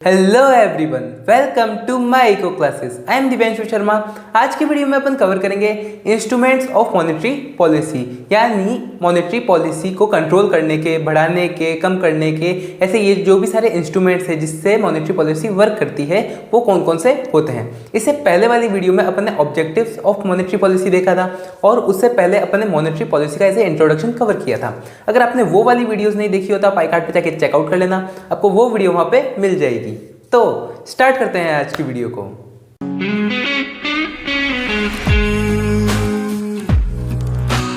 Hello everyone, welcome to my eco classes. I am Divyanshu Sharma. आज की video में अपन कवर करेंगे इंस्ट्रूमेंट्स ऑफ मॉनेटरी पॉलिसी, यानी मॉनेटरी पॉलिसी को कंट्रोल करने के, बढ़ाने के, कम करने के, ऐसे ये जो भी सारे इंस्ट्रूमेंट्स हैं जिससे मॉनेटरी पॉलिसी वर्क करती है वो कौन कौन से होते हैं। इससे पहले वाली वीडियो में अपन ने ऑब्जेक्टिव्स ऑफ मॉनेटरी पॉलिसी देखा था और उससे पहले अपन ने मॉनेटरी पॉलिसी का ऐसे इंट्रोडक्शन कवर किया था। अगर आपने वो वाली वीडियोज़ नहीं देखी हो तो आप आई कार्ड पर जाके चेकआउट कर लेना, आपको वो वीडियो वहाँ पे मिल जाएगी। तो स्टार्ट करते हैं आज की वीडियो को।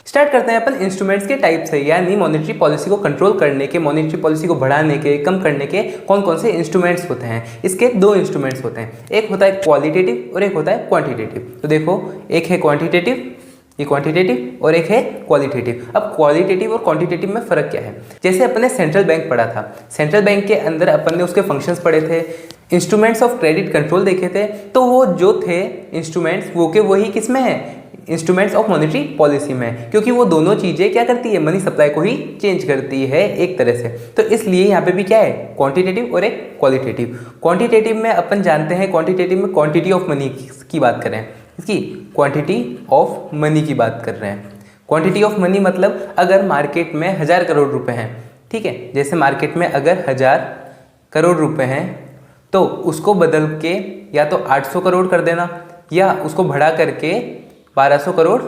स्टार्ट करते हैं अपन इंस्ट्रूमेंट्स के टाइप से, यानी मॉनेटरी पॉलिसी को कंट्रोल करने के, मॉनेटरी पॉलिसी को बढ़ाने के, कम करने के कौन कौन से इंस्ट्रूमेंट्स होते हैं। इसके दो इंस्ट्रूमेंट्स होते हैं, एक होता है क्वालिटेटिव और एक होता है क्वांटिटेटिव। तो देखो, एक है क्वांटिटेटिव, ये क्वांटिटेटिव, और एक है क्वालिटेटिव। अब क्वालिटेटिव और क्वांटिटेटिव में फ़र्क क्या है? जैसे अपन ने सेंट्रल बैंक पढ़ा था, सेंट्रल बैंक के अंदर अपन ने उसके फंक्शंस पढ़े थे, इंस्ट्रूमेंट्स ऑफ क्रेडिट कंट्रोल देखे थे। तो वो जो थे इंस्ट्रूमेंट्स वो के वही किस में है? इंस्ट्रूमेंट्स ऑफ मॉनेटरी पॉलिसी में, क्योंकि वो दोनों चीज़ें क्या करती है? मनी सप्लाई को ही चेंज करती है एक तरह से। तो इसलिए यहाँ पे भी क्या है? क्वांटिटेटिव और एक क्वालिटेटिव। क्वांटिटेटिव में अपन जानते हैं, क्वांटिटेटिव में क्वांटिटी ऑफ मनी की बात करें, इसकी क्वांटिटी ऑफ मनी की बात कर रहे हैं। क्वांटिटी ऑफ मनी मतलब अगर मार्केट में 1000 करोड़ रुपए हैं, ठीक है, जैसे मार्केट में अगर 1000 करोड़ रुपए हैं तो उसको बदल के या तो 800 करोड़ कर देना या उसको बढ़ा करके 1200 करोड़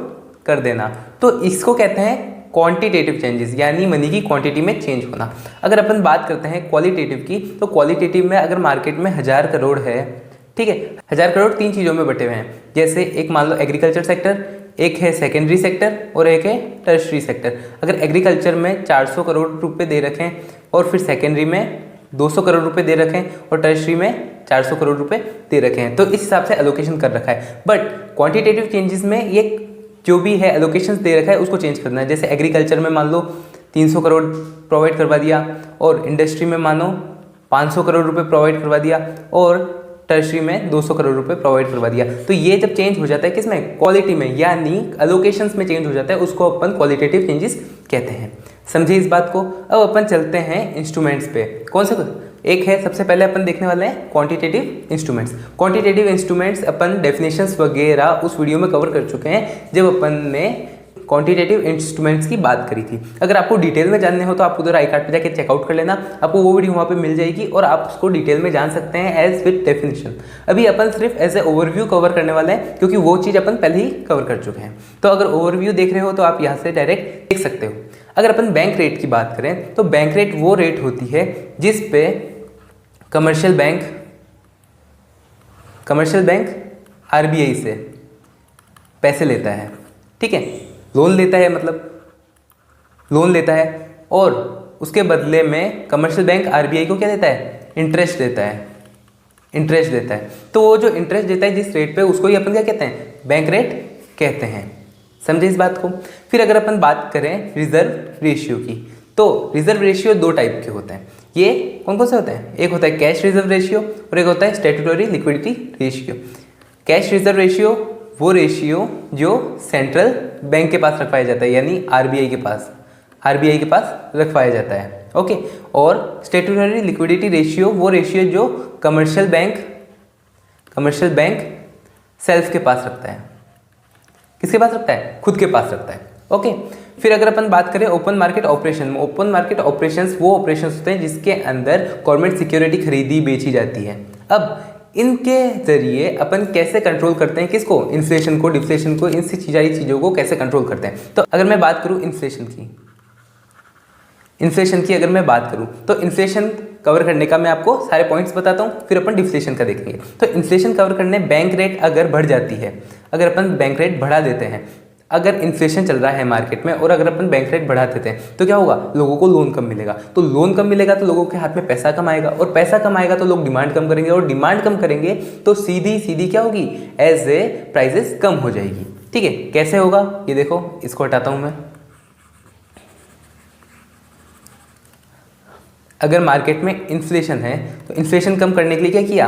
कर देना। तो इसको कहते हैं क्वांटिटेटिव चेंजेस, यानी मनी की क्वांटिटी में चेंज होना। अगर अपन बात करते हैं क्वालिटेटिव की, तो क्वालिटेटिव में अगर मार्केट में 1000 करोड़ है, ठीक है, 1000 करोड़ तीन चीज़ों में बटे हुए हैं। जैसे एक मान लो एग्रीकल्चर सेक्टर, एक है सेकेंडरी सेक्टर और एक है टर्शरी सेक्टर। अगर एग्रीकल्चर में 400 करोड़ रुपए दे रखें और फिर सेकेंडरी में 200 करोड़ रुपए दे रखें और टर्शरी में 400 करोड़ रुपए दे रखे हैं, तो इस हिसाब से एलोकेशन कर रखा है। बट क्वांटिटेटिव चेंजेस में ये जो भी है एलोकेशन दे रखा है उसको चेंज करना है। जैसे एग्रीकल्चर में मान लो 300 करोड़ प्रोवाइड करवा दिया और इंडस्ट्री में मानो 500 करोड़ रुपए प्रोवाइड करवा दिया और टर्शरी में 200 करोड़ रुपए प्रोवाइड करवा दिया। तो ये जब चेंज हो जाता है किसमें? क्वालिटी में, यानी एलोकेशंस में चेंज हो जाता है, उसको अपन क्वालिटेटिव चेंजेस कहते हैं। समझिए इस बात को। अब अपन चलते हैं इंस्ट्रूमेंट्स पे। कौन से? एक है, सबसे पहले अपन देखने वाले हैं क्वांटिटेटिव इंस्ट्रूमेंट्स। क्वांटिटेटिव इंस्ट्रूमेंट्स अपन डेफिनेशंस वगैरह उस वीडियो में कवर कर चुके हैं जब अपन ने क्वांटिटेटिव इंस्ट्रूमेंट्स की बात करी थी। अगर आपको डिटेल में जानने हो तो आप उधर आई कार्ड पे जाके चेकआउट कर लेना, आपको वो वीडियो वहाँ पे मिल जाएगी और आप उसको डिटेल में जान सकते हैं एज विद डेफिनेशन। अभी अपन सिर्फ एज ए ओवरव्यू कवर करने वाले हैं, क्योंकि वो चीज़ अपन पहले ही कवर कर चुके हैं। तो अगर ओवरव्यू देख रहे हो तो आप यहाँ से डायरेक्ट देख सकते हो। अगर अपन बैंक रेट की बात करें तो बैंक रेट वो रेट होती है जिस पे कमर्शियल बैंक आरबीआई से पैसे लेता है, ठीक है, लोन लेता है, मतलब लोन लेता है और उसके बदले में कमर्शियल बैंक आरबीआई को क्या देता है? इंटरेस्ट देता है, इंटरेस्ट देता है। तो वो जो इंटरेस्ट देता है जिस रेट पे, उसको ही अपन क्या कहते हैं? बैंक रेट कहते हैं। समझे इस बात को। फिर अगर अपन बात करें रिजर्व रेशियो की, तो रिजर्व रेशियो दो टाइप के होते हैं। ये कौन कौन से होते हैं? एक होता है कैश रिजर्व रेशियो और एक होता है statutory liquidity ratio. Cash reserve ratio वो रेशियो जो सेंट्रल बैंक के पास रखवाया जाता है, यानी आरबीआई के पास रखवाया जाता है, ओके। और स्टैट्यूटरी लिक्विडिटी रेशियो वो रेशियो जो कमर्शियल बैंक सेल्फ के पास रखता है। किसके पास रखता है? खुद के पास रखता है, ओके। फिर अगर अपन बात करें ओपन मार्केट ऑपरेशन में, ओपन मार्केट ऑपरेशंस वो ऑपरेशंस होते हैं जिसके अंदर गवर्नमेंट सिक्योरिटी खरीदी बेची जाती है। अब इनके जरिए अपन कैसे कंट्रोल करते हैं? किसको? इन्फ्लेशन को, डिफ्लेशन को, इन सारी चीज़ों को कैसे कंट्रोल करते हैं? तो अगर मैं बात करूँ इन्फ्लेशन की अगर मैं बात करूँ तो इन्फ्लेशन कवर करने का मैं आपको सारे पॉइंट्स बताता हूँ, फिर अपन डिफ्लेशन का देखेंगे। तो इन्फ्लेशन कवर करने बैंक रेट अगर बढ़ जाती है, अगर अपन बैंक रेट बढ़ा देते हैं, अगर इन्फ्लेशन चल रहा है मार्केट में और अगर अपन बैंक रेट बढ़ा देते हैं तो क्या होगा? लोगों को लोन कम मिलेगा। तो लोन कम मिलेगा तो लोगों के हाथ में पैसा कम आएगा और पैसा कम आएगा तो लोग डिमांड कम करेंगे और डिमांड कम करेंगे तो सीधी क्या होगी? एज ए प्राइसेस कम हो जाएगी, ठीक है। कैसे होगा ये देखो, इसको हटाता हूँ मैं। अगर मार्केट में इन्फ्लेशन है तो इन्फ्लेशन कम करने के लिए क्या किया?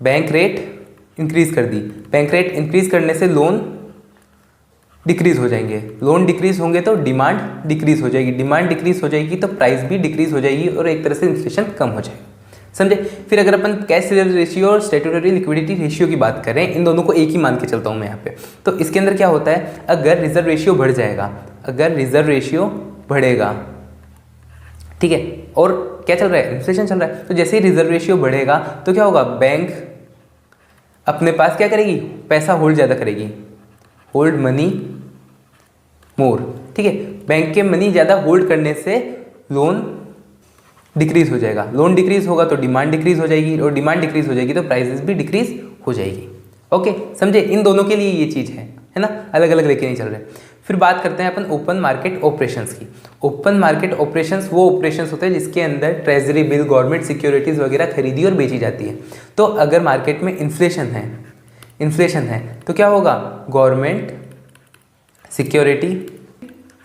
बैंक रेट इंक्रीज कर दी। बैंक रेट इंक्रीज करने से लोन डिक्रीज हो जाएंगे, लोन डिक्रीज होंगे तो डिमांड डिक्रीज हो जाएगी, डिमांड डिक्रीज हो जाएगी तो प्राइस भी डिक्रीज हो जाएगी और एक तरह से इन्फ्लेशन कम हो जाएगी। समझे। फिर अगर अपन कैश रिजर्व रेशियो और स्टैट्यूटरी लिक्विडिटी रेशियो की बात करें, इन दोनों को एक ही मान के चलता हूँ मैं यहाँ पे। तो इसके अंदर क्या होता है, अगर रिजर्व रेशियो बढ़ जाएगा, अगर रिजर्व रेशियो बढ़ेगा, ठीक है, और क्या चल रहा है, इन्फ्लेशन चल रहा है, तो जैसे ही रिजर्व रेशियो बढ़ेगा तो क्या होगा, बैंक अपने पास क्या करेगी, पैसा होल्ड ज़्यादा करेगी, होल्ड मनी मोर, ठीक है। बैंक के मनी ज़्यादा होल्ड करने से लोन डिक्रीज हो जाएगा, लोन डिक्रीज होगा तो डिमांड डिक्रीज हो जाएगी, और डिमांड डिक्रीज हो जाएगी तो प्राइसेस भी डिक्रीज हो जाएगी। ओके, समझे। इन दोनों के लिए ये चीज़ है ना, अलग अलग लेके नहीं चल रहे। फिर बात करते हैं अपन ओपन मार्केट ऑपरेशंस की। ओपन मार्केट ऑपरेशंस वो ऑपरेशंस होते हैं जिसके अंदर ट्रेजरी बिल, गवर्नमेंट सिक्योरिटीज़ वगैरह खरीदी और बेची जाती है। तो अगर मार्केट में इन्फ्लेशन है तो क्या होगा, गवर्नमेंट सिक्योरिटी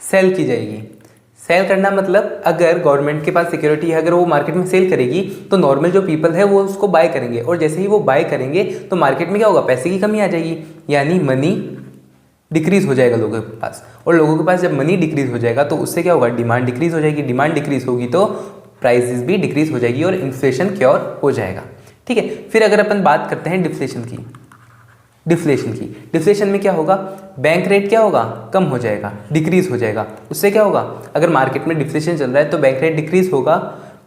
सेल की जाएगी। सेल करना मतलब अगर गवर्नमेंट के पास सिक्योरिटी है, अगर वो मार्केट में सेल करेगी तो नॉर्मल जो पीपल है वो उसको बाय करेंगे, और जैसे ही वो बाय करेंगे तो मार्केट में क्या होगा, पैसे की कमी आ जाएगी, यानी मनी डिक्रीज हो जाएगा लोगों के पास। और लोगों के पास जब मनी डिक्रीज हो जाएगा तो उससे क्या होगा, डिमांड डिक्रीज हो जाएगी, डिमांड डिक्रीज होगी तो प्राइसेस भी डिक्रीज हो जाएगी और इन्फ्लेशन क्योर हो जाएगा, ठीक है। फिर अगर अपन बात करते हैं डिफ्लेशन की, डिफ्लेशन में क्या होगा, बैंक रेट क्या होगा, कम हो जाएगा, डिक्रीज हो जाएगा। उससे क्या होगा, अगर मार्केट में डिफ्लेशन चल रहा है तो बैंक रेट डिक्रीज होगा,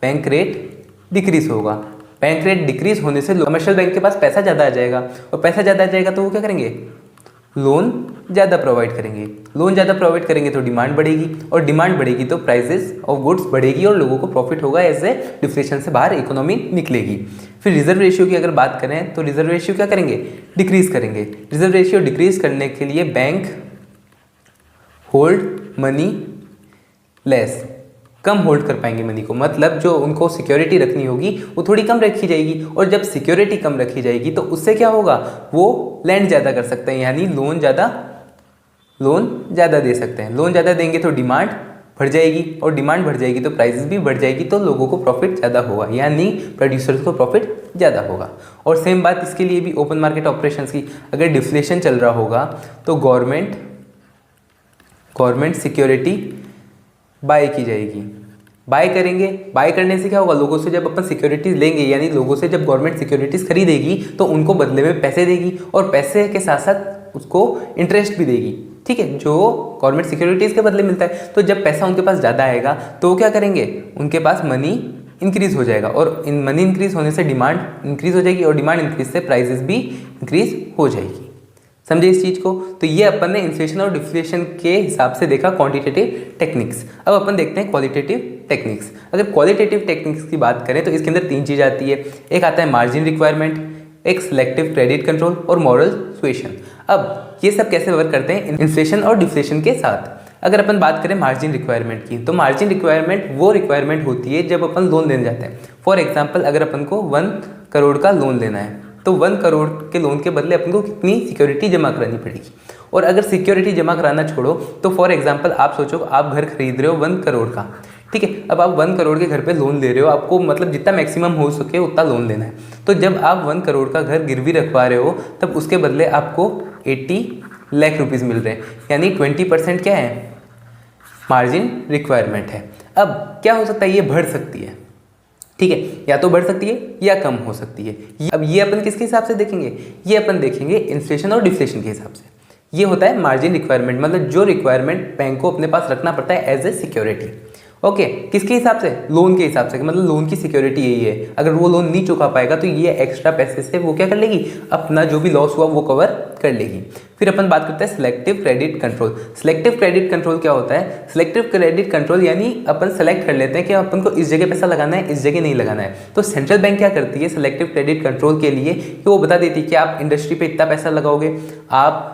बैंक रेट डिक्रीज होगा। बैंक रेट डिक्रीज होने से कमर्शियल बैंक के पास पैसा ज़्यादा आ जाएगा, और पैसा ज़्यादा आ जाएगा तो वो क्या करेंगे, लोन ज़्यादा प्रोवाइड करेंगे। लोन ज़्यादा प्रोवाइड करेंगे तो डिमांड बढ़ेगी, और डिमांड बढ़ेगी तो प्राइसेस ऑफ गुड्स बढ़ेगी और लोगों को प्रॉफिट होगा, ऐसे डिफ्लेशन से बाहर इकोनॉमी निकलेगी। फिर रिजर्व रेशियो की अगर बात करें तो रिजर्व रेशियो क्या करेंगे, डिक्रीज करेंगे। रिजर्व रेशियो डिक्रीज करने के लिए बैंक होल्ड मनी लेस, कम होल्ड कर पाएंगे मनी को, मतलब जो उनको सिक्योरिटी रखनी होगी वो थोड़ी कम रखी जाएगी, और जब सिक्योरिटी कम रखी जाएगी तो उससे क्या होगा, वो लैंड ज़्यादा कर सकते हैं, यानी लोन ज़्यादा दे सकते हैं। लोन ज़्यादा देंगे तो डिमांड बढ़ जाएगी, और डिमांड बढ़ जाएगी तो प्राइसेस भी बढ़ जाएगी, तो लोगों को प्रॉफिट ज़्यादा होगा, यानी प्रोड्यूसर्स को प्रॉफिट ज़्यादा होगा। और सेम बात इसके लिए भी ओपन मार्केट ऑपरेशंस की, अगर डिफ्लेशन चल रहा होगा तो गवर्नमेंट सिक्योरिटी बाय की जाएगी, बाय करेंगे। बाय करने से क्या होगा, लोगों से जब अपन सिक्योरिटीज़ लेंगे, यानी लोगों से जब गवर्नमेंट सिक्योरिटीज़ खरीदेगी तो उनको बदले में पैसे देगी, और पैसे के साथ साथ उसको इंटरेस्ट भी देगी, ठीक है, जो गवर्नमेंट सिक्योरिटीज़ के बदले मिलता है। तो जब पैसा उनके पास ज़्यादा आएगा तो वो क्या करेंगे, उनके पास मनी इंक्रीज़ हो जाएगा, और इन मनी इंक्रीज़ होने से डिमांड इंक्रीज़ हो जाएगी, और डिमांड इंक्रीज से प्राइसेस भी इंक्रीज़ हो जाएगी। समझे इस चीज़ को। तो ये अपन ने इन्फ्लेशन और डिफ्लेशन के हिसाब से देखा क्वांटिटेटिव टेक्निक्स। अब अपन देखते हैं क्वालिटेटिव टेक्निक्स। अगर क्वालिटेटिव टेक्निक्स की बात करें तो इसके अंदर 3 चीज़ आती है। एक आता है मार्जिन रिक्वायरमेंट, एक सिलेक्टिव क्रेडिट कंट्रोल और मॉरल सुएशन। अब ये सब कैसे वर्क करते हैं इन्फ्लेशन और डिफ्लेशन के साथ। अगर अपन बात करें मार्जिन रिक्वायरमेंट की, तो मार्जिन रिक्वायरमेंट वो रिक्वायरमेंट होती है जब अपन लोन लेने जाते हैं। फॉर एग्जाम्पल, अगर अपन को 1 करोड़ का लोन लेना है तो 1 करोड़ के लोन के बदले अपन को कितनी सिक्योरिटी जमा करानी पड़ेगी। और अगर सिक्योरिटी जमा कराना छोड़ो तो फॉर एग्जांपल आप सोचो आप घर खरीद रहे हो 1 करोड़ का, ठीक है। अब आप 1 करोड़ के घर पे लोन ले रहे हो, आपको मतलब जितना मैक्सिमम हो सके उतना लोन लेना है। तो जब आप 1 करोड़ का घर गिरवी रखवा रहे हो तब उसके बदले आपको 80 लाख रुपीज़ मिल रहे हैं, यानी 20% क्या है, मार्जिन रिक्वायरमेंट है। अब क्या हो सकता है, ये बढ़ सकती है, ठीक है, या तो बढ़ सकती है या कम हो सकती है। अब ये अपन किसके हिसाब से देखेंगे, ये अपन देखेंगे इन्फ्लेशन और डिफ्लेशन के हिसाब से। ये होता है मार्जिन रिक्वायरमेंट, मतलब जो रिक्वायरमेंट बैंक को अपने पास रखना पड़ता है एज ए सिक्योरिटी। ओके, किसके हिसाब से, लोन के हिसाब से, मतलब लोन की सिक्योरिटी यही है। अगर वो लोन नहीं चुका पाएगा तो ये एक्स्ट्रा पैसे से वो क्या कर लेगी, अपना जो भी लॉस हुआ वो कवर कर लेगी। फिर अपन बात करते हैं selective credit control. Selective credit control क्या होता है, सिलेक्टिव क्रेडिट कंट्रोल यानी अपन सेलेक्ट कर लेते हैं कि अपन को इस जगह पैसा लगाना है, इस जगह नहीं लगाना है। तो सेंट्रल बैंक क्या करती है सिलेक्टिव क्रेडिट कंट्रोल के लिए, कि वो बता देती है कि आप इंडस्ट्री पे इतना पैसा लगाओगे, आप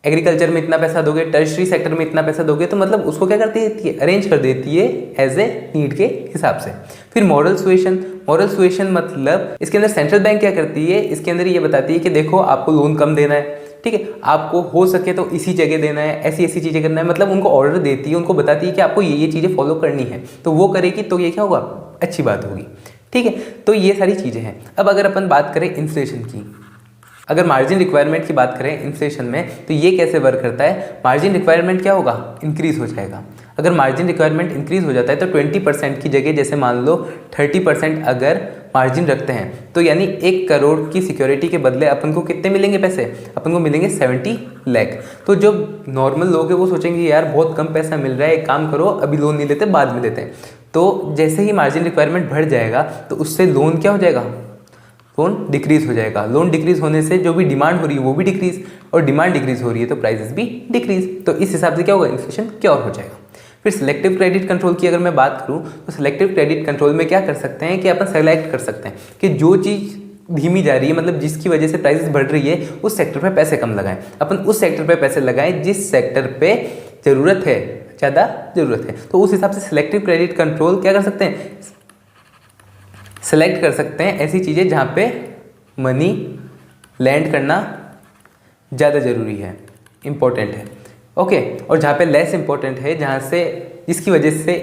एग्रीकल्चर में इतना पैसा दोगे, टर्शरी सेक्टर में इतना पैसा दोगे, तो मतलब उसको क्या करती है, अरेंज कर देती है एज ए नीड के हिसाब से। फिर मॉरल सुएशन, मॉरल सुएशन मतलब इसके अंदर सेंट्रल बैंक क्या करती है, इसके अंदर ये बताती है कि देखो आपको लोन कम देना है, ठीक है, आपको हो सके तो इसी जगह देना है, ऐसी ऐसी चीज़ें करना है, मतलब उनको ऑर्डर देती है, उनको बताती है कि आपको ये चीज़ें फॉलो करनी है, तो वो करेगी तो ये क्या होगा, अच्छी बात होगी, ठीक है। तो ये सारी चीज़ें हैं। अब अगर अपन बात करें इन्फ्लेशन की, अगर मार्जिन रिक्वायरमेंट की बात करें इन्फ्लेशन में, तो ये कैसे वर्क करता है, मार्जिन रिक्वायरमेंट क्या होगा, इंक्रीज हो जाएगा। अगर मार्जिन रिक्वायरमेंट इंक्रीज हो जाता है तो 20% की जगह जैसे मान लो 30% अगर मार्जिन रखते हैं तो यानी 1 करोड़ की सिक्योरिटी के बदले अपन को कितने मिलेंगे पैसे, अपन को मिलेंगे 70 लाख। तो जो नॉर्मल लोग हैं वो सोचेंगे यार बहुत कम पैसा मिल रहा है, एक काम करो अभी लोन नहीं लेते बाद में लेते हैं। तो जैसे ही मार्जिन रिक्वायरमेंट बढ़ जाएगा तो उससे लोन क्या हो जाएगा, लोन डिक्रीज हो जाएगा। लोन डिक्रीज होने से जो भी डिमांड हो रही है वो भी डिक्रीज, और डिमांड डिक्रीज हो रही है तो प्राइसेस भी डिक्रीज। तो इस हिसाब से क्या होगा, इन्फ्लेशन क्या और हो जाएगा। फिर सिलेक्टिव क्रेडिट कंट्रोल की अगर मैं बात करूं तो सिलेक्टिव क्रेडिट कंट्रोल में क्या कर सकते हैं कि अपन सेलेक्ट कर सकते हैं कि जो चीज़ धीमी जा रही है, मतलब जिसकी वजह से प्राइसेस बढ़ रही है, उस सेक्टर पे पैसे कम लगाएं। अपन उस सेक्टर पे पैसे लगाएं जिस सेक्टर पे ज़रूरत है, ज़्यादा ज़रूरत है। तो उस हिसाब से सिलेक्टिव क्रेडिट कंट्रोल क्या कर सकते हैं, सेलेक्ट कर सकते हैं ऐसी चीज़ें जहाँ पे मनी लैंड करना ज़्यादा ज़रूरी है, इम्पोर्टेंट है, ओके। और जहाँ पे लेस इंपॉर्टेंट है, जहाँ से जिसकी वजह से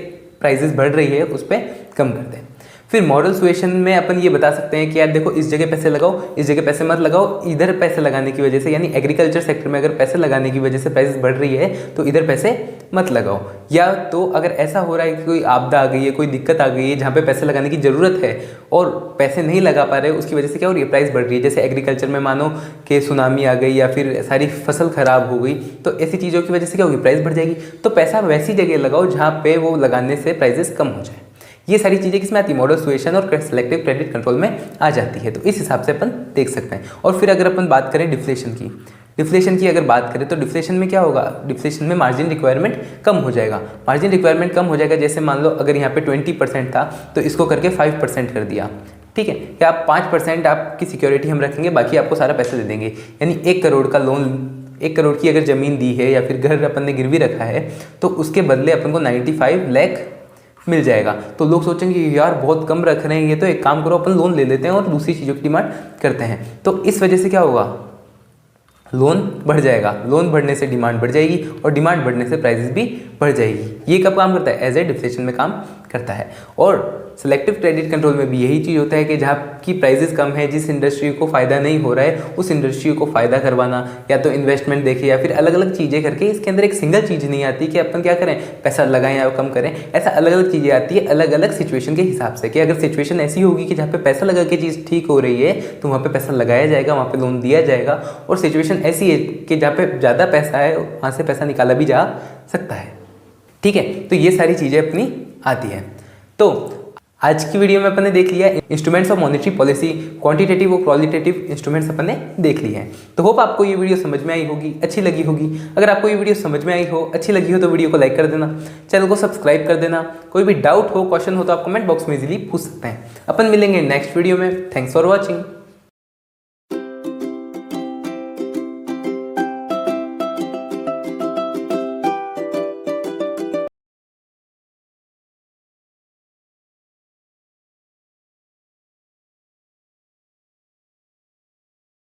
प्राइसेस बढ़ रही है, उस पर कम कर दें। फिर मॉडल सुएशन में अपन ये बता सकते हैं कि यार देखो इस जगह पैसे लगाओ, इस जगह पैसे मत लगाओ, इधर पैसे लगाने की वजह से, यानी एग्रीकल्चर सेक्टर में अगर पैसे लगाने की वजह से प्राइसेस बढ़ रही है तो इधर पैसे मत लगाओ। या तो अगर ऐसा हो रहा है कि कोई आपदा आ गई है, कोई दिक्कत आ गई है जहाँ पे पैसे लगाने की ज़रूरत है और पैसे नहीं लगा पा रहे, उसकी वजह से क्या हो रही है, प्राइस बढ़ रही है। जैसे एग्रीकल्चर में मानो कि सुनामी आ गई या फिर सारी फसल खराब हो गई, तो ऐसी चीज़ों की वजह से क्या होगी, प्राइस बढ़ जाएगी। तो पैसा वैसी जगह लगाओ जहाँ पे वो लगाने से प्राइसेस कम हो जाए। ये सारी चीज़ें किसमें आती है, मॉडल सुएशन और सिलेक्टिव क्रेडिट कंट्रोल में आ जाती है। तो इस हिसाब से अपन देख सकते हैं। और फिर अगर अपन बात करें डिफ्लेशन की अगर बात करें तो डिफ्लेशन में क्या होगा, डिफ्लेशन में मार्जिन रिक्वायरमेंट कम हो जाएगा। मार्जिन रिक्वायरमेंट कम हो जाएगा, जैसे मान लो अगर यहाँ पे 20% था तो इसको करके 5% कर दिया, ठीक है। या आप 5% आपकी सिक्योरिटी हम रखेंगे, बाकी आपको सारा पैसा दे देंगे। यानी 1 करोड़ का लोन, 1 करोड़ की अगर ज़मीन दी है या फिर घर अपन ने गिरवी रखा है तो उसके बदले अपन को 95 लाख मिल जाएगा। तो लोग सोचेंगे यार बहुत कम रख रहे हैं ये, तो एक काम करो अपन लोन ले लेते हैं और दूसरी चीज़ों की डिमांड करते हैं। तो इस वजह से क्या होगा, लोन बढ़ जाएगा। लोन बढ़ने से डिमांड बढ़ जाएगी और डिमांड बढ़ने से प्राइसेस भी बढ़ जाएगी। ये कब काम करता है, एज ए डिफ्लेशन में काम करता है। और सेलेक्टिव क्रेडिट कंट्रोल में भी यही चीज़ होता है कि जहाँ की प्राइसेस कम है, जिस इंडस्ट्री को फ़ायदा नहीं हो रहा है उस इंडस्ट्री को फ़ायदा करवाना, या तो इन्वेस्टमेंट देखे या फिर अलग अलग चीज़ें करके। इसके अंदर एक सिंगल चीज़ नहीं आती कि अपन क्या करें, पैसा लगाएं या कम करें। ऐसा अलग अलग चीज़ें आती है अलग अलग सिचुएशन के हिसाब से, कि अगर सिचुएशन ऐसी होगी कि जहाँ पे पैसा लगा के चीज़ ठीक हो रही है तो वहाँ पे पैसा लगाया जाएगा, वहाँ पे लोन दिया जाएगा। और सिचुएशन ऐसी है कि जहाँ पे ज़्यादा पैसा है वहाँ से पैसा निकाला भी जा सकता है, ठीक है। तो ये सारी चीज़ें अपनी आती हैं। तो आज की वीडियो में अपन ने देख लिया instruments of monetary policy, quantitative और क्वालिटेटिव इंस्ट्रूमेंट्स अपन ने देख लिए हैं। तो होप आपको ये वीडियो समझ में आई होगी, अच्छी लगी होगी। अगर आपको ये वीडियो समझ में आई हो, अच्छी लगी हो तो वीडियो को लाइक कर देना, चैनल को सब्सक्राइब कर देना। कोई भी डाउट हो, क्वेश्चन हो तो आप कमेंट बॉक्स में इजीली पूछ सकते हैं। अपन मिलेंगे नेक्स्ट वीडियो में। Thanks for watching.